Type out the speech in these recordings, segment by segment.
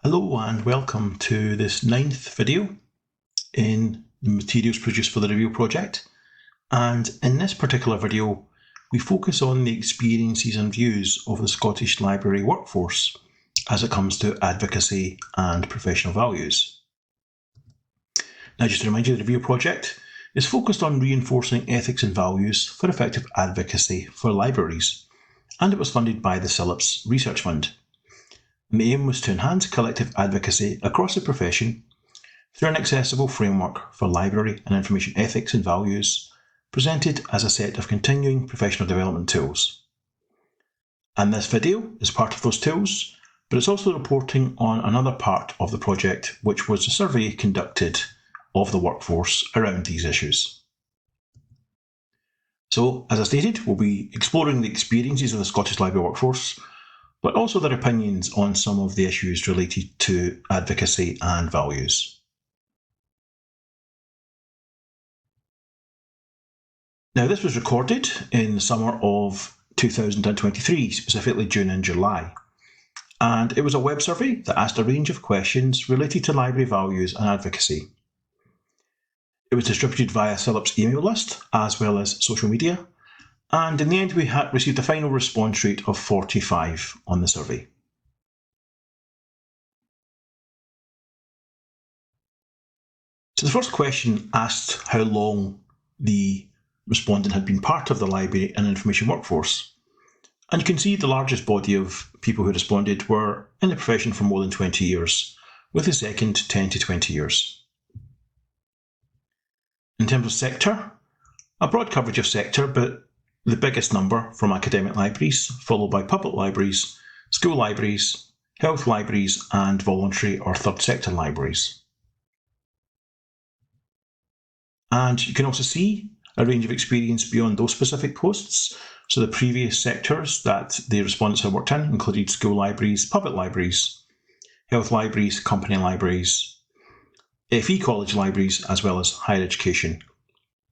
Hello and welcome to this 9th video in the materials produced for the review project. And in this particular video, we focus on the experiences and views of the Scottish Library workforce as it comes to advocacy and professional values. Now, just to remind you, the review project is focused on reinforcing ethics and values for effective advocacy for libraries, and it was funded by the CILIPS Research Fund. The aim was to enhance collective advocacy across the profession through an accessible framework for library and information ethics and values, presented as a set of continuing professional development tools. And this video is part of those tools, but it's also reporting on another part of the project, which was a survey conducted of the workforce around these issues. So, as I stated, we'll be exploring the experiences of the Scottish Library workforce, but also their opinions on some of the issues related to advocacy and values. Now, this was recorded in the summer of 2023, specifically June and July, and it was a web survey that asked a range of questions related to library values and advocacy. It was distributed via CILIP's email list as well as social media, and in the end we received a final response rate of 45 on the survey. So the first question asked how long the respondent had been part of the library and information workforce. And you can see the largest body of people who responded were in the profession for more than 20 years, with the second 10 to 20 years. In terms of sector, a broad coverage of sector, but the biggest number from academic libraries, followed by public libraries, school libraries, health libraries, and voluntary or third sector libraries. And you can also see a range of experience beyond those specific posts. So the previous sectors that the respondents had worked in included school libraries, public libraries, health libraries, company libraries, FE college libraries, as well as higher education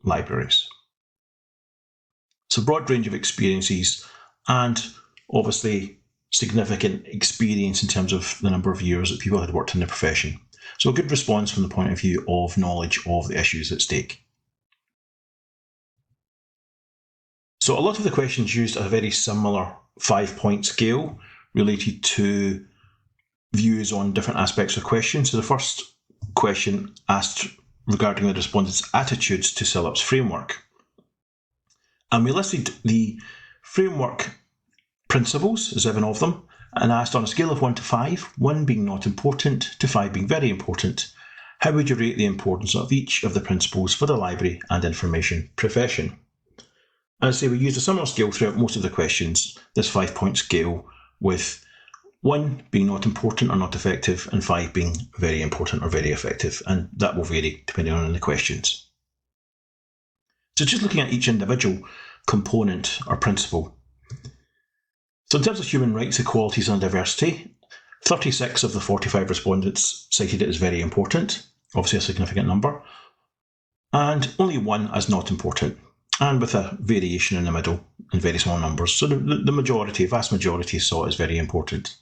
libraries. So a broad range of experiences and obviously significant experience in terms of the number of years that people had worked in the profession. So a good response from the point of view of knowledge of the issues at stake. So a lot of the questions used a very similar 5-point scale related to views on different aspects of questions. So the first question asked regarding the respondents' attitudes to CILIP's framework. And we listed the framework principles, 7 of them, and asked on a scale of 1 to 5, 1 being not important to 5 being very important, how would you rate the importance of each of the principles for the library and information profession? As I say, we used a similar scale throughout most of the questions, this 5-point scale, with 1 being not important or not effective, and 5 being very important or very effective, and that will vary depending on the questions. So just looking at each individual component or principle. So in terms of human rights, equalities and diversity, 36 of the 45 respondents cited it as very important, obviously a significant number, and only 1 as not important, and with a variation in the middle in very small numbers. So the vast majority saw it as very important.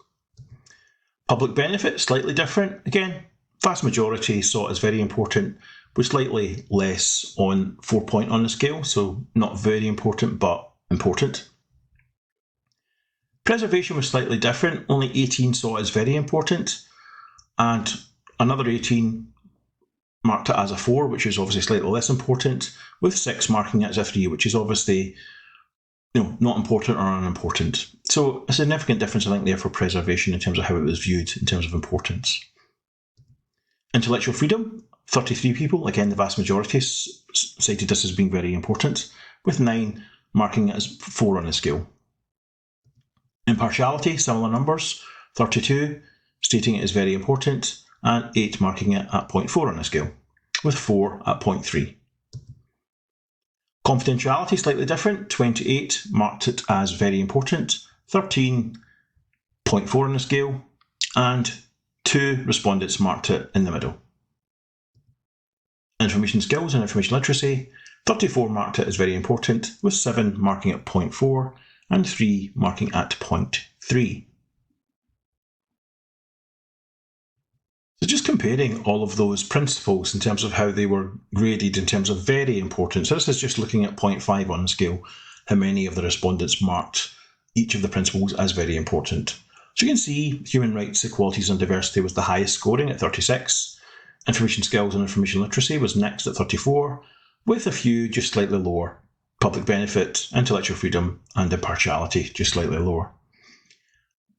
Public benefit, slightly different. Again, vast majority saw it as very important, with slightly less on 4-point on the scale, so not very important, but important. Preservation was slightly different. Only 18 saw it as very important, and another 18 marked it as a 4, which is obviously slightly less important, with 6 marking it as a 3, which is obviously not important or unimportant. So a significant difference, I think, there for preservation in terms of how it was viewed in terms of importance. Intellectual freedom, 33 people, again the vast majority cited this as being very important, with 9 marking it as 4 on the scale. Impartiality, similar numbers, 32 stating it is very important, and 8 marking it at 0.4 on the scale, with 4 at 0.3. Confidentiality, slightly different, 28 marked it as very important, 13 0.4 on the scale, and 2 respondents marked it in the middle. Information skills and information literacy, 34 marked it as very important, with 7 marking at 0.4 and 3 marking at 0.3. So just comparing all of those principles in terms of how they were graded in terms of very important. So this is just looking at 0.5 on the scale, how many of the respondents marked each of the principles as very important. So you can see human rights, equalities and diversity was the highest scoring at 36. Information skills and information literacy was next at 34, with a few just slightly lower. Public benefit, intellectual freedom and impartiality just slightly lower.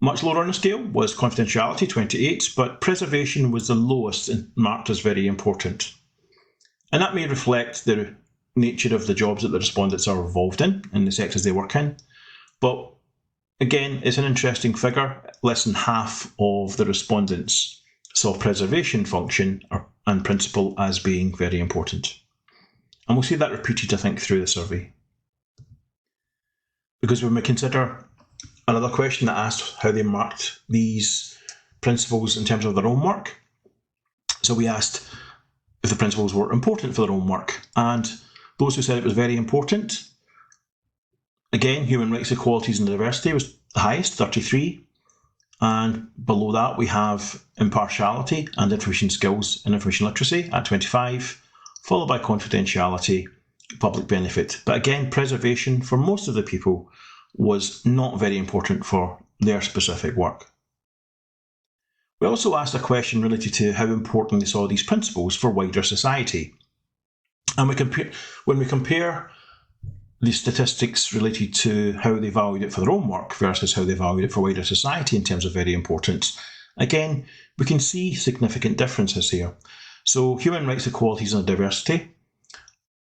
Much lower on the scale was confidentiality, 28, but preservation was the lowest and marked as very important. And that may reflect the nature of the jobs that the respondents are involved in the sectors they work in. But again, it's an interesting figure. Less than half of the respondents saw preservation function and principle as being very important. And we'll see that repeated, I think, through the survey. Because when we consider another question that asked how they marked these principles in terms of their own work. So we asked if the principles were important for their own work, and those who said it was very important, again, human rights, equalities and diversity was the highest, 33, and below that we have impartiality and information skills and information literacy at 25, followed by confidentiality, public benefit. But again, preservation for most of the people was not very important for their specific work. We also asked a question related to how important they saw these principles for wider society. And when we compare the statistics related to how they valued it for their own work versus how they valued it for wider society in terms of very importance, again, we can see significant differences here. So human rights, equalities and diversity,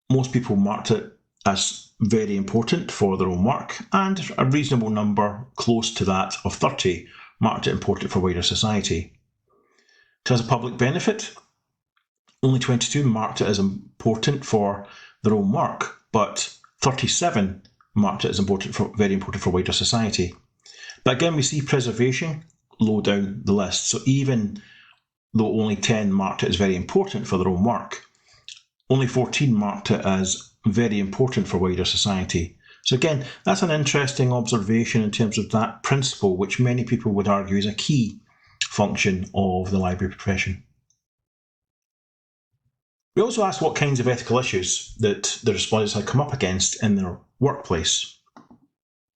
most people marked it as very important for their own work, and a reasonable number, close to that of 30, marked it important for wider society. In terms of public benefit, only 22 marked it as important for their own work, but 37 marked it as very important for wider society. But again, we see preservation low down the list. So even though only 10 marked it as very important for their own work, only 14 marked it as very important for wider society. So again, that's an interesting observation in terms of that principle, which many people would argue is a key function of the library profession. We also asked what kinds of ethical issues that the respondents had come up against in their workplace.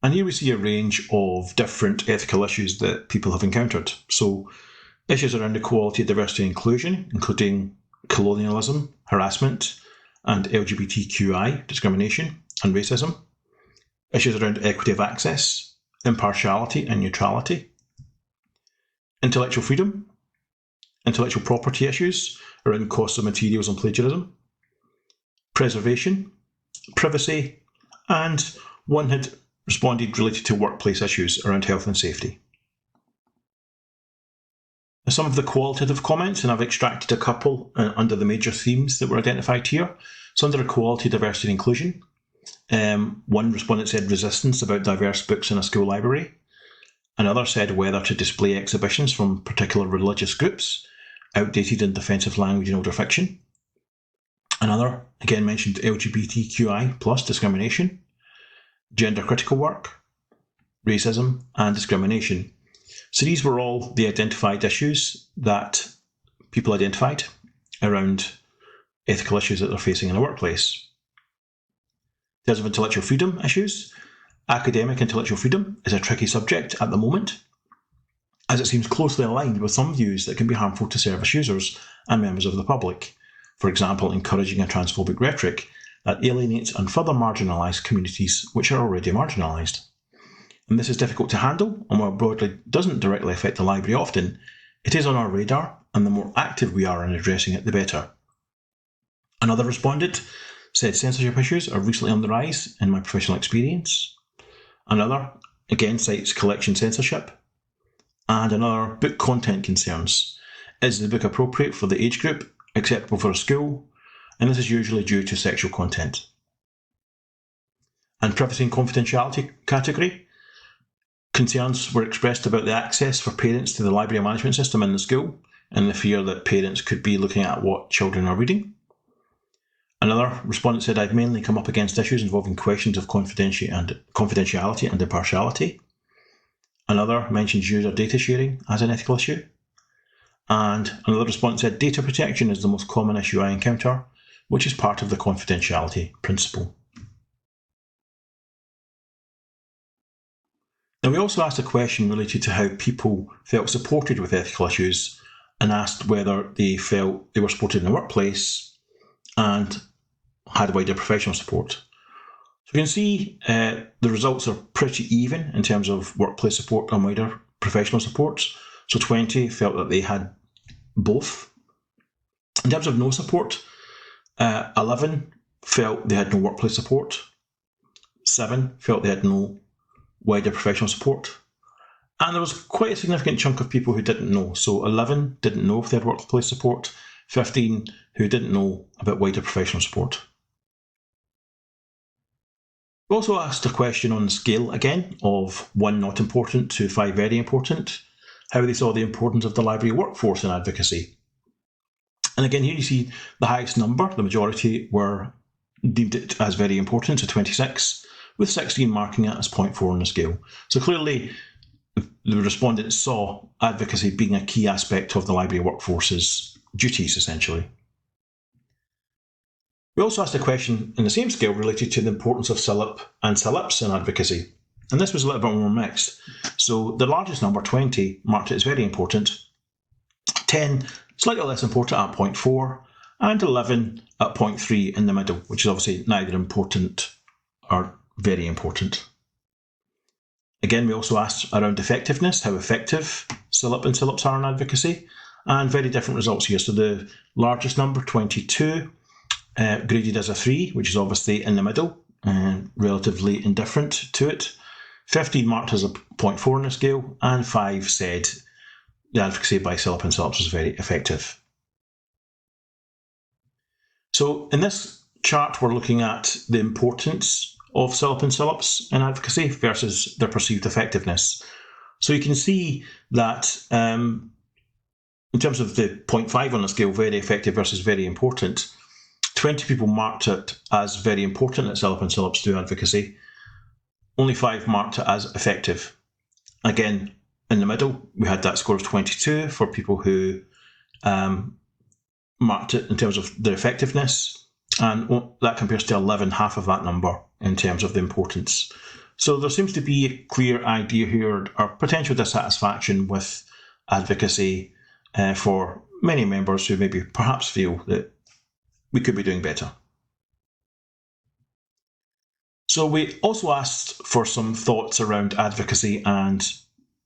And here we see a range of different ethical issues that people have encountered. So issues around equality, diversity and inclusion, including colonialism, harassment, and LGBTQI discrimination and racism. Issues around equity of access, impartiality and neutrality. Intellectual freedom, intellectual property issues around costs of materials and plagiarism. Preservation, privacy, and one had responded related to workplace issues around health and safety. Some of the qualitative comments, and I've extracted a couple under the major themes that were identified here. So under equality, diversity and inclusion, one respondent said resistance about diverse books in a school library. Another said whether to display exhibitions from particular religious groups, outdated and offensive language and older fiction. Another, again, mentioned LGBTQI plus discrimination, gender critical work, racism and discrimination. So these were all the identified issues that people identified around ethical issues that they're facing in the workplace. In terms of intellectual freedom issues, academic intellectual freedom is a tricky subject at the moment, as it seems closely aligned with some views that can be harmful to service users and members of the public. For example, encouraging a transphobic rhetoric that alienates and further marginalise communities which are already marginalised. And this is difficult to handle, and while broadly doesn't directly affect the library often, it is on our radar, and the more active we are in addressing it, the better. Another respondent said censorship issues are recently on the rise in my professional experience. Another, again, cites collection censorship. And another, book content concerns. Is the book appropriate for the age group, acceptable for a school? And this is usually due to sexual content. And privacy and confidentiality category. Concerns were expressed about the access for parents to the library management system in the school and the fear that parents could be looking at what children are reading. Another respondent said, I've mainly come up against issues involving questions of confidentiality and impartiality. Another mentions user data sharing as an ethical issue. And another response said, data protection is the most common issue I encounter, which is part of the confidentiality principle. Now, we also asked a question related to how people felt supported with ethical issues and asked whether they felt they were supported in the workplace and had wider professional support. So you can see the results are pretty even in terms of workplace support and wider professional support. So 20 felt that they had both. In terms of no support, 11 felt they had no workplace support. 7 felt they had no wider professional support. And there was quite a significant chunk of people who didn't know. So 11 didn't know if they had workplace support, 15 who didn't know about wider professional support. We also asked a question on the scale, again, of 1 not important to 5 very important, how they saw the importance of the library workforce in advocacy. And again, here you see the highest number, the majority were deemed it as very important, so 26, with 16 marking it as 0.4 on the scale. So clearly, the respondents saw advocacy being a key aspect of the library workforce's duties, essentially. We also asked a question in the same scale related to the importance of CILIP and CILIPS in advocacy. And this was a little bit more mixed. So the largest number, 20, marked it as very important, 10 slightly less important at 0.4, and 11 at 0.3 in the middle, which is obviously neither important or very important. Again, we also asked around effectiveness, how effective CILIP and CILIPS are in advocacy, and very different results here. So the largest number, 22, graded as a 3, which is obviously in the middle and relatively indifferent to it. 15 marked as a 0.4 on the scale, and 5 said the advocacy by CILIP and CILIPS was very effective. So in this chart, we're looking at the importance of CILIP and CILIPS in advocacy versus their perceived effectiveness. So you can see that in terms of the 0.5 on the scale, very effective versus very important, 20 people marked it as very important that CILIP and CILIPS do advocacy. Only 5 marked it as effective. Again, in the middle, we had that score of 22 for people who marked it in terms of their effectiveness, and that compares to 11, half of that number, in terms of the importance. So there seems to be a clear idea here, or potential dissatisfaction with advocacy for many members who maybe perhaps feel that we could be doing better. So we also asked for some thoughts around advocacy and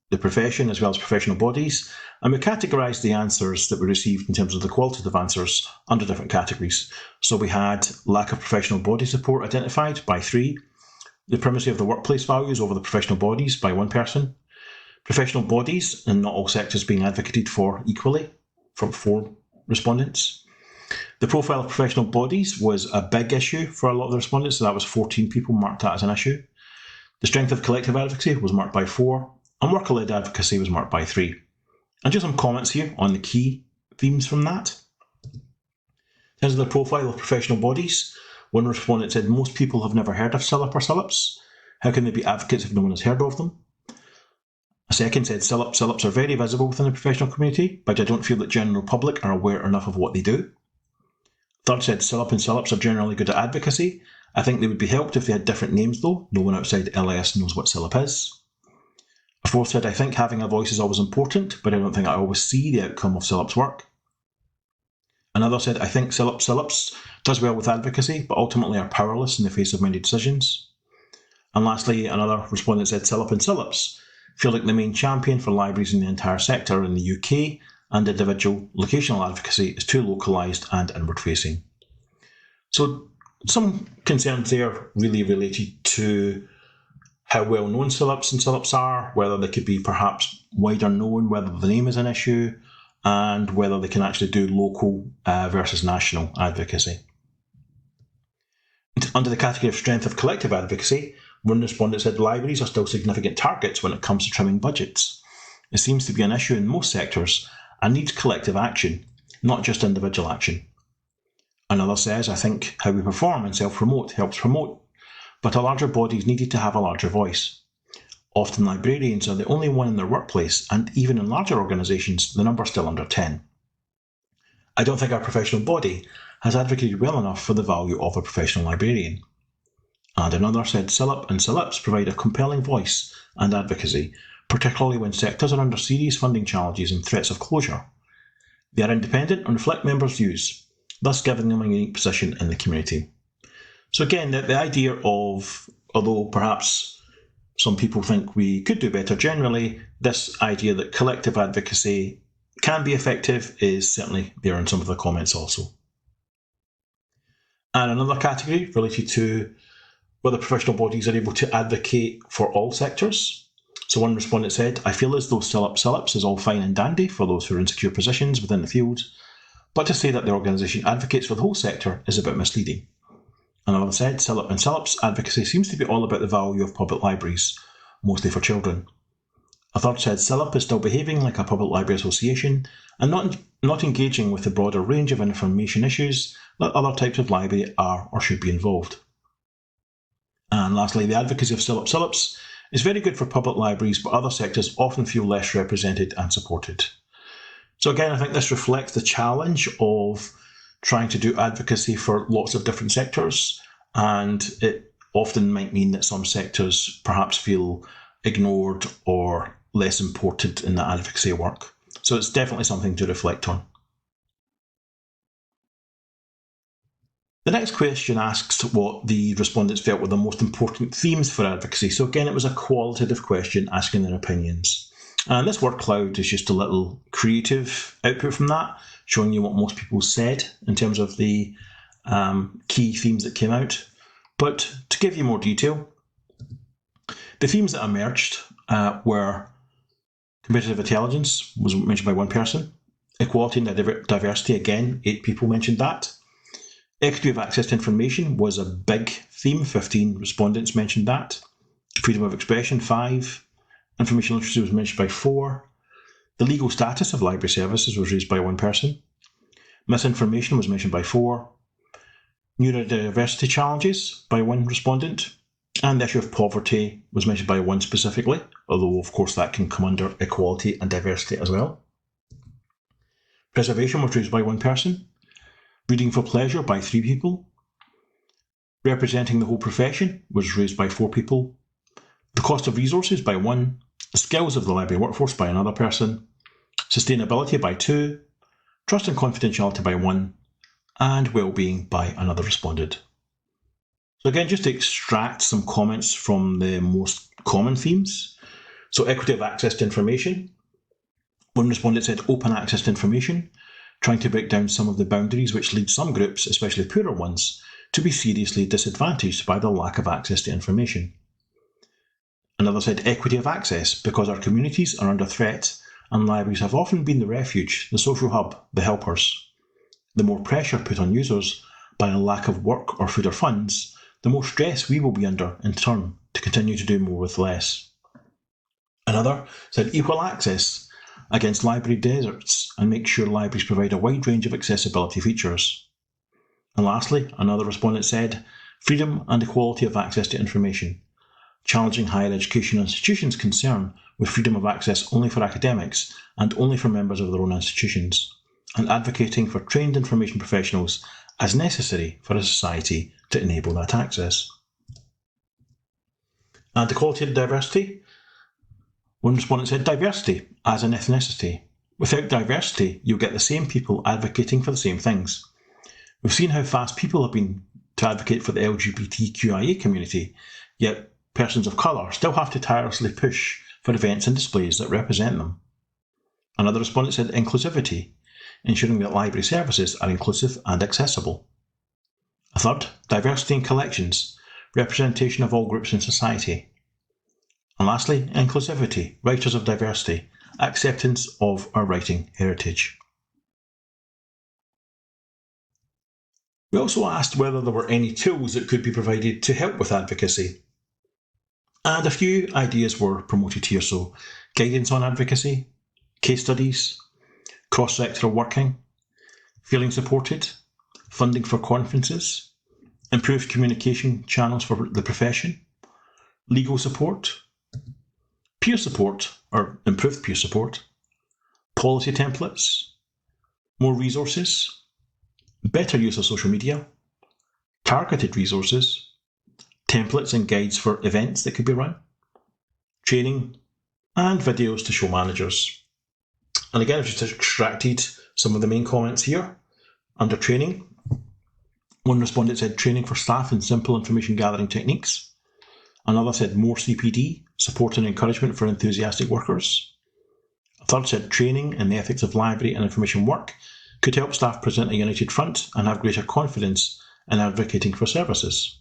the profession, as well as professional bodies, and we categorised the answers that we received in terms of the qualitative answers under different categories. So we had lack of professional body support identified by 3, the primacy of the workplace values over the professional bodies by 1 person, professional bodies and not all sectors being advocated for equally from 4 respondents. The profile of professional bodies was a big issue for a lot of the respondents, so that was 14 people marked that as an issue. The strength of collective advocacy was marked by 4, and worker-led advocacy was marked by 3. And just some comments here on the key themes from that. In terms of the profile of professional bodies, one respondent said most people have never heard of CILIP or CILIPS. How can they be advocates if no one has heard of them? A second said CILIPS are very visible within the professional community, but I don't feel that general public are aware enough of what they do. Third said CILIP and CILIPS are generally good at advocacy. I think they would be helped if they had different names though. No one outside LIS knows what CILIP is. A fourth said, I think having a voice is always important, but I don't think I always see the outcome of CILIP's work. Another said, I think CILIPS does well with advocacy, but ultimately are powerless in the face of many decisions. And lastly, another respondent said, CILIP and CILIPS feel like the main champion for libraries in the entire sector in the UK, and individual locational advocacy is too localised and inward-facing. So some concerns there really related to how well known CILIPS and CILIPS are, whether they could be perhaps wider known, whether the name is an issue, and whether they can actually do local versus national advocacy. Under the category of strength of collective advocacy, one respondent said libraries are still significant targets when it comes to trimming budgets. It seems to be an issue in most sectors and needs collective action, not just individual action. Another says, I think how we perform and self-promote helps promote, but a larger body is needed to have a larger voice. Often librarians are the only one in their workplace, and even in larger organisations, the number is still under 10. I don't think our professional body has advocated well enough for the value of a professional librarian. And another said CILIP and CILIPS provide a compelling voice and advocacy, particularly when sectors are under serious funding challenges and threats of closure. They are independent and reflect members' views, thus giving them a unique position in the community. So again, the idea of, although perhaps some people think we could do better generally, this idea that collective advocacy can be effective is certainly there in some of the comments also. And another category related to whether professional bodies are able to advocate for all sectors. So one respondent said, I feel as though CILIPS is all fine and dandy for those who are in secure positions within the field, but to say that the organisation advocates for the whole sector is a bit misleading. Another said, CILIP and CILIPS advocacy seems to be all about the value of public libraries, mostly for children. A third said, CILIP is still behaving like a public library association and not engaging with the broader range of information issues that other types of library are or should be involved. And lastly, the advocacy of CILIPS is very good for public libraries, but other sectors often feel less represented and supported. So again, I think this reflects the challenge of trying to do advocacy for lots of different sectors, and it often might mean that some sectors perhaps feel ignored or less important in the advocacy work. So it's definitely something to reflect on. The next question asks what the respondents felt were the most important themes for advocacy. So again, it was a qualitative question asking their opinions. And this word cloud is just a little creative output from that, showing you what most people said in terms of the key themes that came out. But to give you more detail, the themes that emerged were competitive intelligence, was mentioned by one person. Equality and diversity, again, 8 people mentioned that. Equity of access to information was a big theme, 15 respondents mentioned that. Freedom of expression, 5. Information literacy was mentioned by 4. The legal status of library services was raised by one person. Misinformation was mentioned by 4. Neurodiversity challenges by one respondent. And the issue of poverty was mentioned by one specifically, although of course that can come under equality and diversity as well. Preservation was raised by one person. Reading for pleasure by 3 people. Representing the whole profession was raised by 4 people. The cost of resources by 1. The skills of the library workforce by another person. Sustainability by 2. Trust and confidentiality by 1. And well-being by another respondent. So again, just to extract some comments from the most common themes. So equity of access to information. One respondent said open access to information, trying to break down some of the boundaries which lead some groups, especially poorer ones, to be seriously disadvantaged by the lack of access to information. Another said equity of access, because our communities are under threat and libraries have often been the refuge, the social hub, the helpers. The more pressure put on users by a lack of work or food or funds, the more stress we will be under in turn to continue to do more with less. Another said equal access against library deserts and make sure libraries provide a wide range of accessibility features. And lastly, another respondent said freedom and equality of access to information, challenging higher education institutions' concern with freedom of access only for academics and only for members of their own institutions, and advocating for trained information professionals as necessary for a society to enable that access. And equality and diversity. One respondent said diversity as an ethnicity. Without diversity, you'll get the same people advocating for the same things. We've seen how fast people have been to advocate for the LGBTQIA community, yet persons of colour still have to tirelessly push for events and displays that represent them. Another respondent said inclusivity, ensuring that library services are inclusive and accessible. A third, diversity in collections, representation of all groups in society. And lastly, inclusivity, writers of diversity, acceptance of our writing heritage. We also asked whether there were any tools that could be provided to help with advocacy. And a few ideas were promoted here, so guidance on advocacy, case studies, cross-sectoral working, feeling supported, funding for conferences, improved communication channels for the profession, legal support, peer support or improved peer support, policy templates, more resources, better use of social media, targeted resources, templates and guides for events that could be run, training, and videos to show managers. And again, I've just extracted some of the main comments here. Under training, one respondent said training for staff in simple information gathering techniques. Another said more CPD, support and encouragement for enthusiastic workers. A third said training in the ethics of library and information work could help staff present a united front and have greater confidence in advocating for services.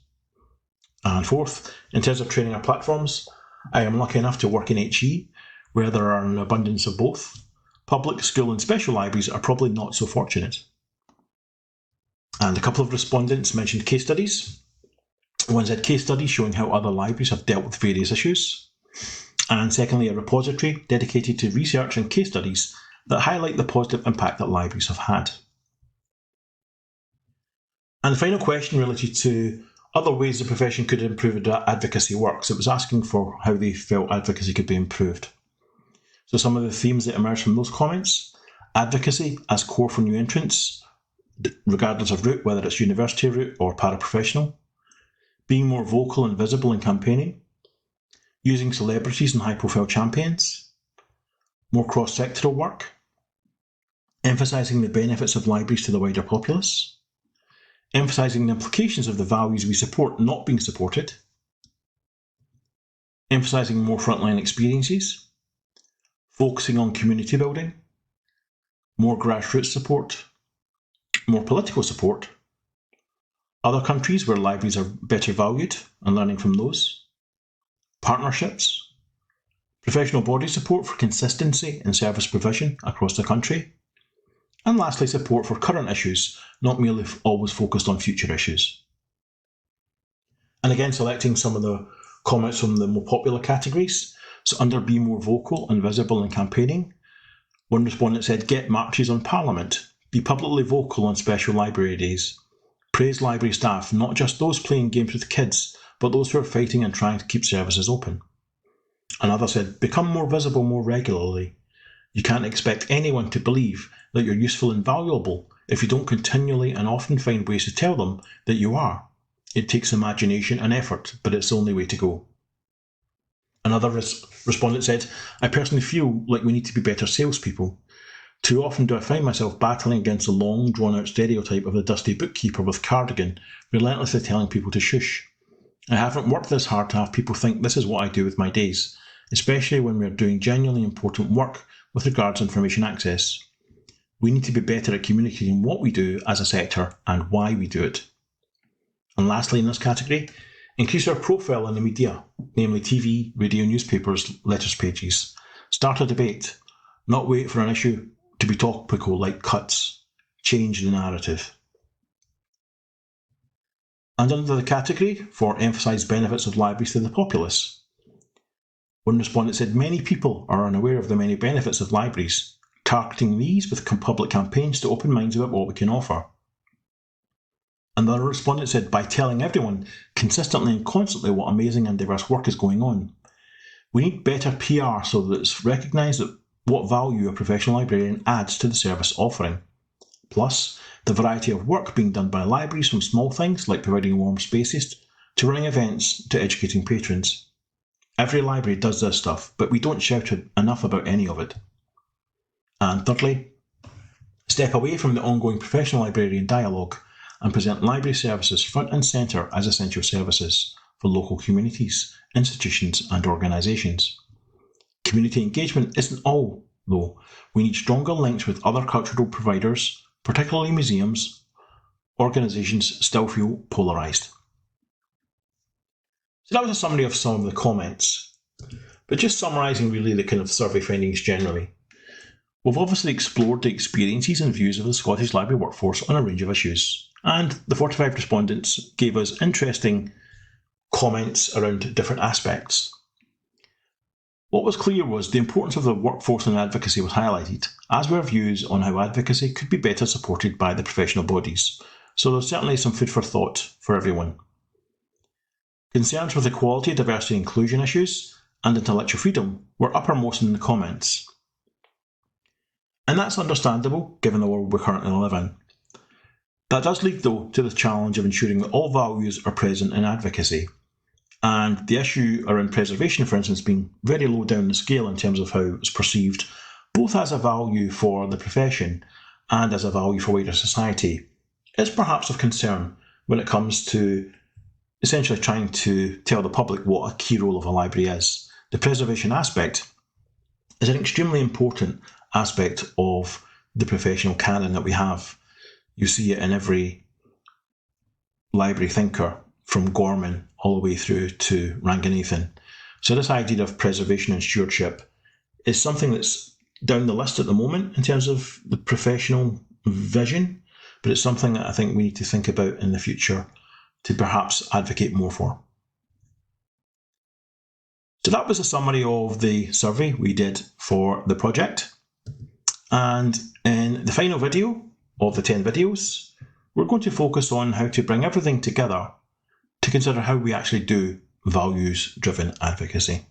And fourth, in terms of training on platforms, I am lucky enough to work in HE, where there are an abundance of both. Public, school and special libraries are probably not so fortunate. And a couple of respondents mentioned case studies. One said case studies showing how other libraries have dealt with various issues. And secondly, a repository dedicated to research and case studies that highlight the positive impact that libraries have had. And the final question related to other ways the profession could improve advocacy works. It was asking for how they felt advocacy could be improved. So some of the themes that emerged from those comments: advocacy as core for new entrants, regardless of route, whether it's university route or paraprofessional, being more vocal and visible in campaigning, using celebrities and high-profile champions, more cross-sectoral work, emphasising the benefits of libraries to the wider populace, emphasising the implications of the values we support not being supported, emphasising more frontline experiences, focusing on community building, more grassroots support, more political support, other countries where libraries are better valued and learning from those, partnerships, professional body support for consistency in service provision across the country, and lastly, support for current issues, not merely always focused on future issues. And again, selecting some of the comments from the more popular categories. So under be more vocal and visible in campaigning, one respondent said get marches on Parliament, be publicly vocal on special library days, praise library staff, not just those playing games with kids, but those who are fighting and trying to keep services open. Another said become more visible more regularly. You can't expect anyone to believe that you're useful and valuable if you don't continually and often find ways to tell them that you are. It takes imagination and effort, but it's the only way to go. Another respondent said, I personally feel like we need to be better salespeople. Too often do I find myself battling against the long, drawn-out stereotype of the dusty bookkeeper with cardigan, relentlessly telling people to shush. I haven't worked this hard to have people think this is what I do with my days, especially when we're doing genuinely important work with regards to information access. We need to be better at communicating what we do as a sector and why we do it. And lastly in this category, increase our profile in the media, namely TV, radio, newspapers, letters pages. Start a debate, not wait for an issue to be topical like cuts. Change the narrative. And under the category for emphasise benefits of libraries to the populace, one respondent said many people are unaware of the many benefits of libraries, targeting these with public campaigns to open minds about what we can offer. Another respondent said by telling everyone consistently and constantly what amazing and diverse work is going on. We need better PR so that it's recognised that what value a professional librarian adds to the service offering. Plus, the variety of work being done by libraries, from small things like providing warm spaces to running events to educating patrons. Every library does this stuff, but we don't shout enough about any of it. And thirdly, step away from the ongoing professional librarian dialogue and present library services front and centre as essential services for local communities, institutions and organisations. Community engagement isn't all, though. We need stronger links with other cultural providers, particularly museums. Organisations still feel polarised. So that was a summary of some of the comments, but just summarising really the kind of survey findings generally. We've obviously explored the experiences and views of the Scottish Library workforce on a range of issues, and the 45 respondents gave us interesting comments around different aspects. What was clear was the importance of the workforce and advocacy was highlighted, as were views on how advocacy could be better supported by the professional bodies, so there's certainly some food for thought for everyone. Concerns with equality, diversity and inclusion issues, and intellectual freedom were uppermost in the comments. And that's understandable given the world we currently live in. That does lead, though, to the challenge of ensuring that all values are present in advocacy. And the issue around preservation, for instance, being very low down the scale in terms of how it's perceived, both as a value for the profession and as a value for wider society, is perhaps of concern when it comes to essentially trying to tell the public what a key role of a library is. The preservation aspect is an extremely important aspect of the professional canon that we have. You see it in every library thinker, from Gorman all the way through to Ranganathan. So this idea of preservation and stewardship is something that's down the list at the moment in terms of the professional vision, but it's something that I think we need to think about in the future to perhaps advocate more for. So that was a summary of the survey we did for the project. And in the final video of the 10 videos, we're going to focus on how to bring everything together to consider how we actually do values-driven advocacy.